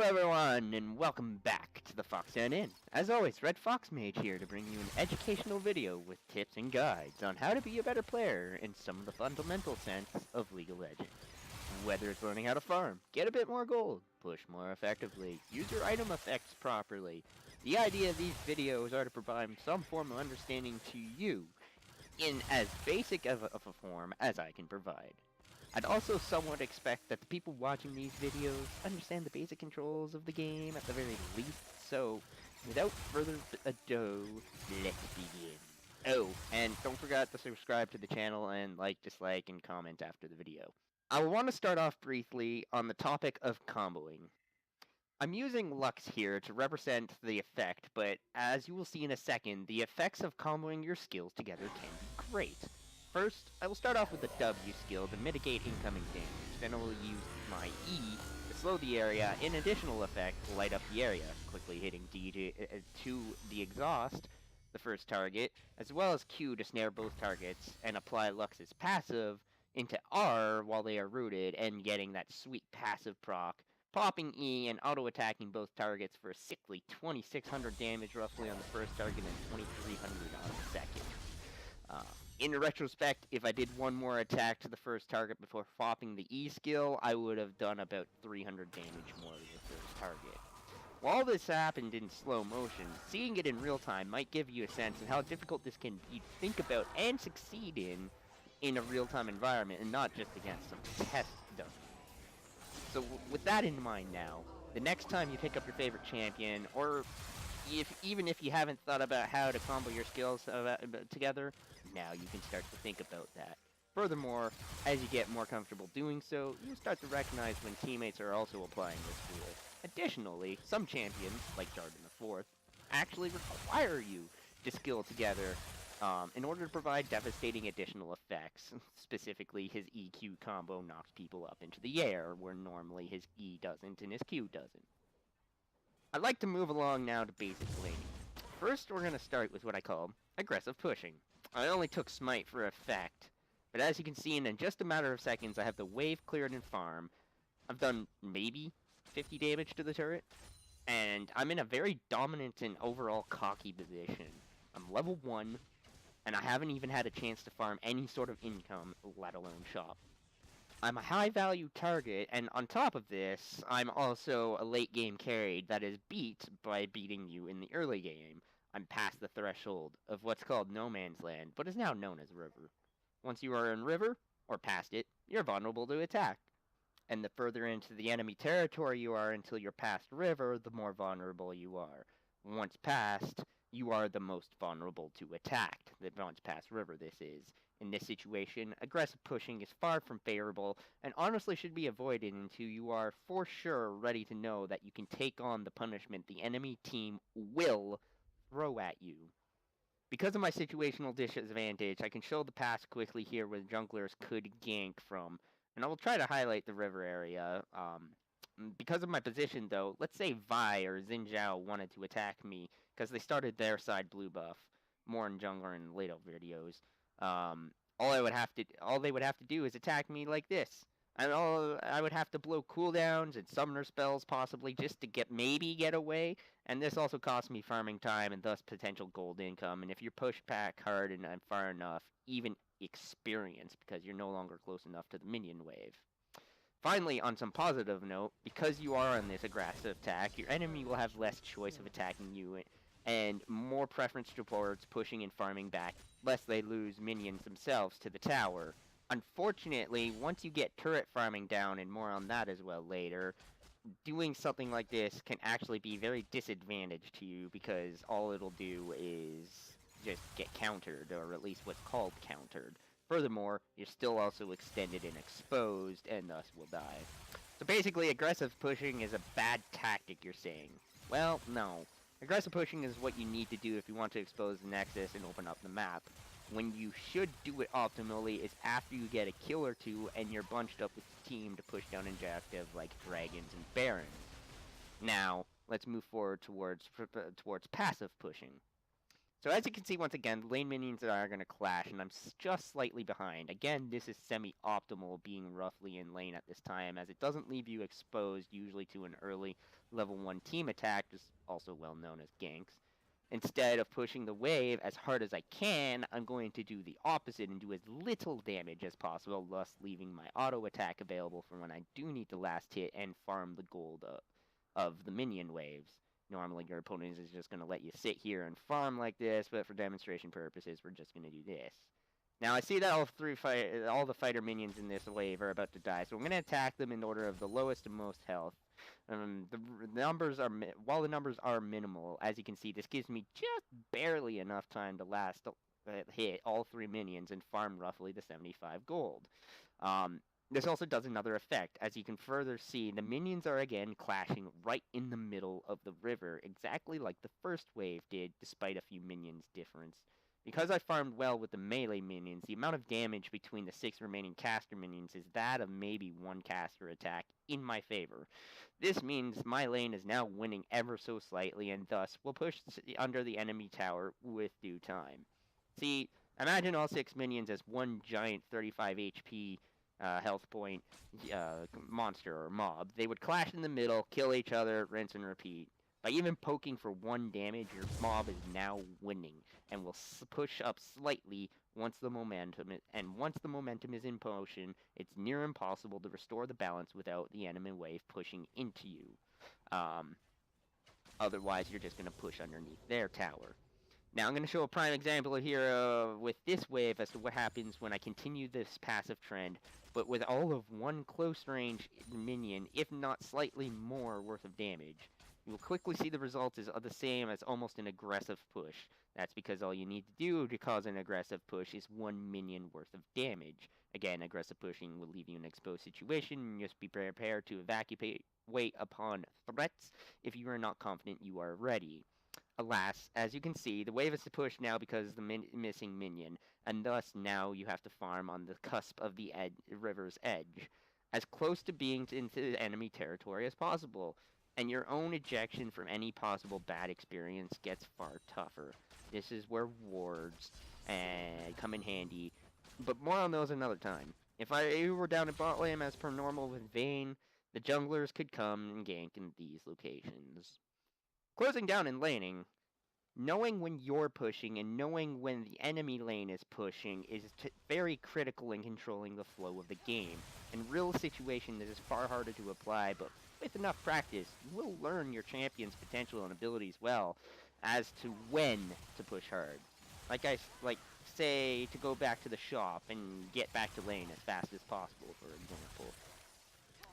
everyone, and welcome back to the Fox Inn. As always, Redfoxmage here to bring you an educational video with tips and guides on how to be a better player in some of the fundamental sense of League of Legends. Whether it's learning how to farm, get a bit more gold, push more effectively, use your item effects properly. The idea of these videos are to provide some form of understanding to you in as basic of a form as I can provide. I'd also somewhat expect that the people watching these videos understand the basic controls of the game at the very least, so without further ado, let's begin. Oh, and don't forget to subscribe to the channel and like, dislike, and comment after the video. I want to start off briefly on the topic of comboing. I'm using Lux here to represent the effect, but as you will see in a second, the effects of comboing your skills together can be great. First, I will start off with the W skill to mitigate incoming damage, then I will use my E to slow the area, in additional effect, light up the area, quickly hitting D to the exhaust, the first target, as well as Q to snare both targets, and apply Lux's passive into R while they are rooted, and getting that sweet passive proc, popping E and auto-attacking both targets for a sickly 2600 damage roughly on the first target and 2300 on the second. In retrospect, if I did one more attack to the first target before popping the E skill, I would have done about 300 damage more to the first target. While this happened in slow motion, seeing it in real time might give you a sense of how difficult this can be to think about and succeed in a real-time environment, and not just against some test dummy. So with that in mind now, the next time you pick up your favorite champion, or even if you haven't thought about how to combo your skills together, now you can start to think about that. Furthermore, as you get more comfortable doing so, you'll start to recognize when teammates are also applying this tool. Additionally, some champions, like Jarvan IV, actually require you to skill together in order to provide devastating additional effects. Specifically, his EQ combo knocks people up into the air, where normally his E doesn't and his Q doesn't. I'd like to move along now to basic laning. First, we're going to start with what I call aggressive pushing. I only took Smite for effect, but as you can see in just a matter of seconds, I have the wave cleared in farm. I've done maybe 50 damage to the turret, and I'm in a very dominant and overall cocky position. I'm level 1, and I haven't even had a chance to farm any sort of income, let alone shop. I'm a high-value target, and on top of this, I'm also a late-game carry that is beat by beating you in the early game. I'm past the threshold of what's called No Man's Land, but is now known as River. Once you are in River, or past it, you're vulnerable to attack. And the further into the enemy territory you are until you're past River, the more vulnerable you are. Once past, you are the most vulnerable to attack. Once past River, this is. In this situation, aggressive pushing is far from favorable, and honestly should be avoided until you are for sure ready to know that you can take on the punishment the enemy team will throw at you. Because of my situational disadvantage, I can show the pass quickly here where junglers could gank from, and I will try to highlight the river area. Because of my position, though, let's say Vi or Xin Zhao wanted to attack me, because they started their side blue buff, more in jungler and later videos. All they would have to do is attack me like this. And I would have to blow cooldowns and summoner spells possibly just to maybe get away, and this also costs me farming time and thus potential gold income, and if you push back hard and far enough, even experience, because you're no longer close enough to the minion wave. Finally, on some positive note, because you are on this aggressive attack, your enemy will have less choice of attacking you, and more preference towards pushing and farming back, lest they lose minions themselves to the tower. Unfortunately, once you get turret farming down, and more on that as well later, doing something like this can actually be very disadvantaged to you, because all it'll do is just get countered, or at least what's called countered. Furthermore, you're still also extended and exposed, and thus will die. So basically, aggressive pushing is a bad tactic, you're saying. Well, no. Aggressive pushing is what you need to do if you want to expose the Nexus and open up the map. When you should do it optimally is after you get a kill or two and you're bunched up with the team to push down objective like Dragons and Barons. Now, let's move forward towards passive pushing. So as you can see, once again, lane minions are going to clash, and I'm just slightly behind. Again, this is semi-optimal being roughly in lane at this time, as it doesn't leave you exposed usually to an early level 1 team attack, just also well known as ganks. Instead of pushing the wave as hard as I can, I'm going to do the opposite and do as little damage as possible, thus leaving my auto attack available for when I do need the last hit and farm the gold of the minion waves. Normally your opponent is just going to let you sit here and farm like this, but for demonstration purposes, we're just going to do this. Now I see that all the fighter minions in this wave are about to die, so I'm going to attack them in order of the lowest and most health. The numbers are while the numbers are minimal, as you can see, this gives me just barely enough time to last hit all 3 minions and farm roughly the 75 gold. This also does another effect. As you can further see, the minions are again clashing right in the middle of the river, exactly like the first wave did, despite a few minions difference. Because I farmed well with the melee minions, the amount of damage between the 6 remaining caster minions is that of maybe 1 caster attack in my favor. This means my lane is now winning ever so slightly, and thus will push under the enemy tower with due time. See, imagine all 6 minions as one giant 35 HP health point monster or mob. They would clash in the middle, kill each other, rinse and repeat. By even poking for 1 damage, your mob is now winning, and will push up slightly once the momentum is in motion. It's near impossible to restore the balance without the enemy wave pushing into you. Otherwise, you're just going to push underneath their tower. Now I'm going to show a prime example here with this wave as to what happens when I continue this passive trend, but with all of 1 close range minion, if not slightly more worth of damage. You will quickly see the results is the same as almost an aggressive push. That's because all you need to do to cause an aggressive push is 1 minion worth of damage. Again, aggressive pushing will leave you in an exposed situation. Just be prepared to evacuate upon threats if you are not confident you are ready. Alas, as you can see, the wave is to push now because of the missing minion, and thus now you have to farm on the cusp of the river's edge, as close to being into enemy territory as possible. And your own ejection from any possible bad experience gets far tougher. This is where wards come in handy, but more on those another time. If I were down at bot lane as per normal with Vayne, the junglers could come and gank in these locations. Closing down in laning, knowing when you're pushing and knowing when the enemy lane is pushing is very critical in controlling the flow of the game. In real situations, this is far harder to apply, but with enough practice, you will learn your champion's potential and abilities well as to when to push hard. Say, to go back to the shop and get back to lane as fast as possible, for example.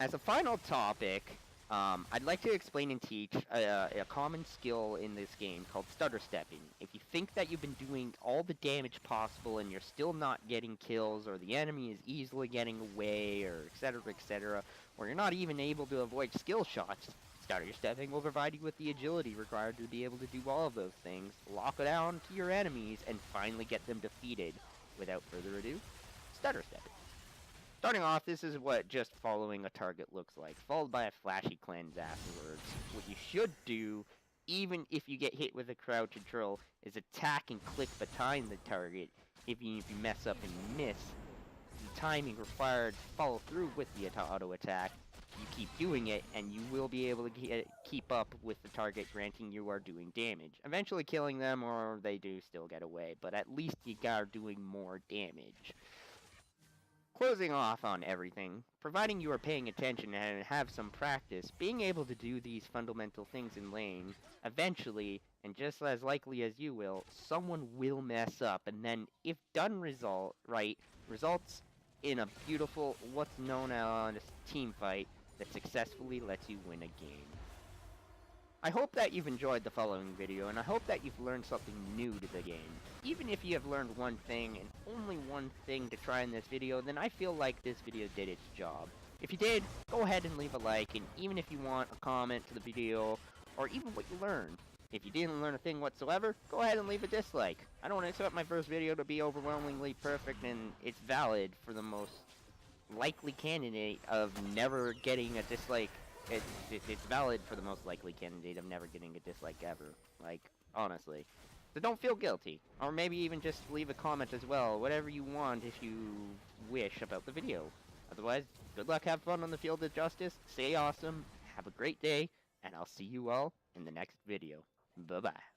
As a final topic, I'd like to explain and teach a common skill in this game called Stutterstepping. If you think that you've been doing all the damage possible and you're still not getting kills, or the enemy is easily getting away, or etc., or you're not even able to avoid skill shots, Stutterstepping will provide you with the agility required to be able to do all of those things, lock down to your enemies, and finally get them defeated. Without further ado, Stutterstepping. Starting off, this is what just following a target looks like, followed by a flashy cleanse afterwards. What you should do, even if you get hit with a crowd control, is attack and click behind the target. If you mess up and miss, the timing required to follow through with the auto attack, you keep doing it, and you will be able to keep up with the target, granting you are doing damage. Eventually killing them, or they do still get away, but at least you are doing more damage. Closing off on everything, providing you are paying attention and have some practice, being able to do these fundamental things in lane, eventually, and just as likely as you will, someone will mess up, and then, if done right, results in a beautiful, what's known as team fight that successfully lets you win a game. I hope that you've enjoyed the following video, and I hope that you've learned something new to the game. Even if you have learned one thing, and only one thing to try in this video, then I feel like this video did its job. If you did, go ahead and leave a like, and even if you want a comment to the video, or even what you learned. If you didn't learn a thing whatsoever, go ahead and leave a dislike. I don't expect my first video to be overwhelmingly perfect, and it's valid for the most likely candidate of never getting a dislike. It's valid for the most likely candidate of never getting a dislike ever. Like, honestly. So don't feel guilty. Or maybe even just leave a comment as well, whatever you want if you wish about the video. Otherwise, good luck, have fun on the field of justice, stay awesome, have a great day, and I'll see you all in the next video. Bye-bye.